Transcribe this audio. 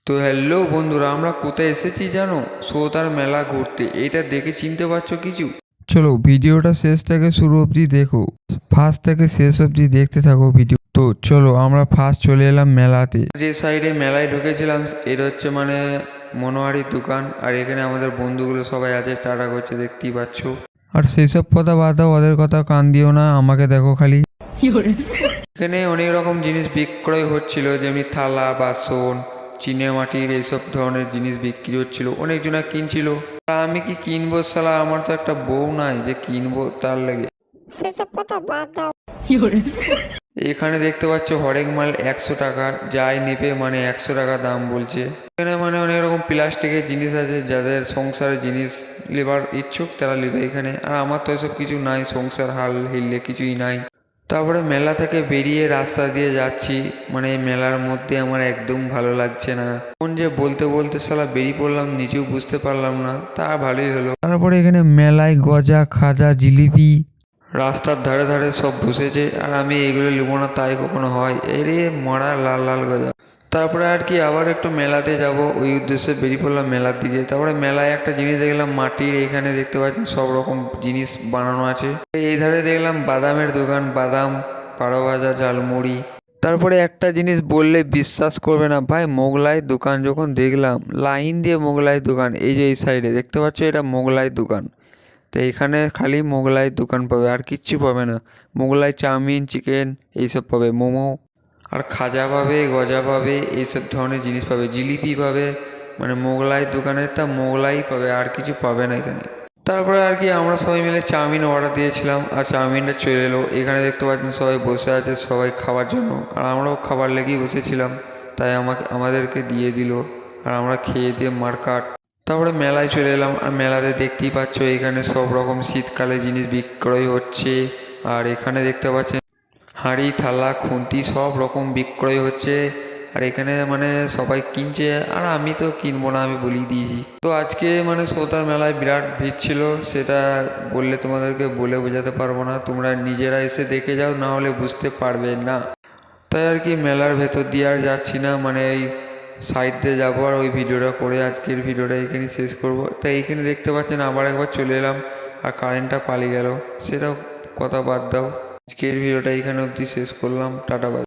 তো হ্যালো বন্ধুরা, আমরা কোথায় এসেছি জানো? সোতার মেলা ঘুরতে। এটা দেখে চিনতে পারছো কিছু? চলো ভিডিওটা শেষ থেকে শুরু অবধি দেখো, ফার্স্ট থেকে শেষ অবধি দেখতে থাকো ভিডিও। তো চলো আমরা ফার্স্ট চলে এলাম মেলাতে। যে সাইডে মেলায় ঢুকেছিলাম এটা হচ্ছে মানে মনোহারির দোকান, আর এখানে আমাদের বন্ধুগুলো সবাই আছে, টাটা করছে, দেখতেই পাচ্ছ। আর সেই সব কথা বাদ দাও, ওদের কথা কান দিও না, আমাকে দেখো খালি। এখানে অনেক রকম জিনিস বিক্রয় হচ্ছিল, যেমনি থালা বাসন, চিনেমাটির এইসব ধরনের জিনিস বিক্রি হচ্ছিল, অনেকজনা কিনছিল। আমি কি কিনবো শালা, আমার তো একটা বউ নাই যে কিনবো তার লাগে। সেসব কথা বাদ দাও। এখানে দেখতে পাচ্ছ হরেক মাল 100 টাকা, যাই নেবে মানে 100 টাকা দাম বলছে। এখানে মানে অনেক রকম প্লাস্টিকের জিনিস আছে, যাদের সংসারের জিনিস নেবার ইচ্ছুক তারা নেবে এখানে। আর আমার তো এসব কিছু নাই, সংসার হাল হিললে কিছুই নাই। তারপরে মেলা থেকে বেরিয়ে রাস্তা দিয়ে যাচ্ছি, মানে এই মেলার মধ্যে আমার একদম ভালো লাগছে না। কোন যে বলতে বলতে শালা বেরিয়ে পড়লাম, নিজেও বুঝতে পারলাম না, তা ভালোই হলো। তারপরে এখানে মেলায় গজা খাজা জিলিপি রাস্তার ধারে ধারে সব বসেছে, আর আমি এগুলো নেবো না, তাই কখনো হয়? এরে মরা লাল লাল গজা। তারপরে আর কি আবার একটু মেলাতে যাব, ওই উদ্দেশ্যে বেরিয়ে পড়লাম মেলার দিকে। তারপরে মেলায় একটা জিনিস দেখলাম মাটির, এখানে দেখতে পাচ্ছেন সব রকম জিনিস বানানো আছে। এই ধারে দেখলাম বাদামের দোকান, বাদাম, পাড়ো ভাজা, ঝালমুড়ি। তারপরে একটা জিনিস বললে বিশ্বাস করবে না ভাই, মোগলাই দোকান যখন দেখলাম, লাইন দিয়ে মোগলাই দোকান, এই যে এই সাইডে দেখতে পাচ্ছ এটা মোগলাই দোকান। তো এখানে খালি মোগলাই দোকান পাবে, আর কিচ্ছু পাবে না। মোগলাই চাউমিন, চিকেন এইসব পাবে, মোমো আর খাজা পাবে, গজা পাবে, এইসব ধরনের জিনিস পাবে, জিলিপি পাবে। মানে মোগলাই দোকানের তা মোগলাই পাবে, আর কিছু পাবে না এখানে। তারপরে আর কি আমরা সবাই মিলে চাউমিন অর্ডার দিয়েছিলাম, আর চাউমিনটা চলে এলো। এখানে দেখতে পাচ্ছেন সবাই বসে আছে সবাই খাওয়ার জন্য, আর আমরাও খাবার লেগেই বসেছিলাম, তাই আমাদেরকে দিয়ে দিল, আর আমরা খেয়ে দিয়ে মারকাট। তারপরে মেলায় চলে এলাম, আর মেলাতে দেখতেই পাচ্ছ এখানে সব রকম শীতকালে জিনিস বিক্রয় হচ্ছে। আর এখানে দেখতে পাচ্ছেন হাঁড়ি থালা খুন্তি সব রকম বিক্রয় হচ্ছে, আর এখানে মানে সবাই কিনছে, আর আমি তো কিনবো না, আমি বলেই দিয়েছি। তো আজকে মানে সোতার মেলায় বিরাট ভিড় ছিল, সেটা বললে তোমাদেরকে বলে বোঝাতে পারবো না, তোমরা নিজেরা এসে দেখে যাও, না হলে বুঝতে পারবে না। তাই আর কি মেলার ভেতর দিয়ে আর যাচ্ছি না, মানে এই সাইড দিয়ে যাবো, আর ওই ভিডিওটা করে আজকের ভিডিওটা এখানে শেষ করব। তাই এইখানে দেখতে পাচ্ছেন আবার একবার চলে এলাম, আর কারেন্টটা পালিয়ে গেল, সেটাও কথা বাদ দাও। আজকের ভিডিওটা এখানে অবধি শেষ করলাম, টাটা বাই।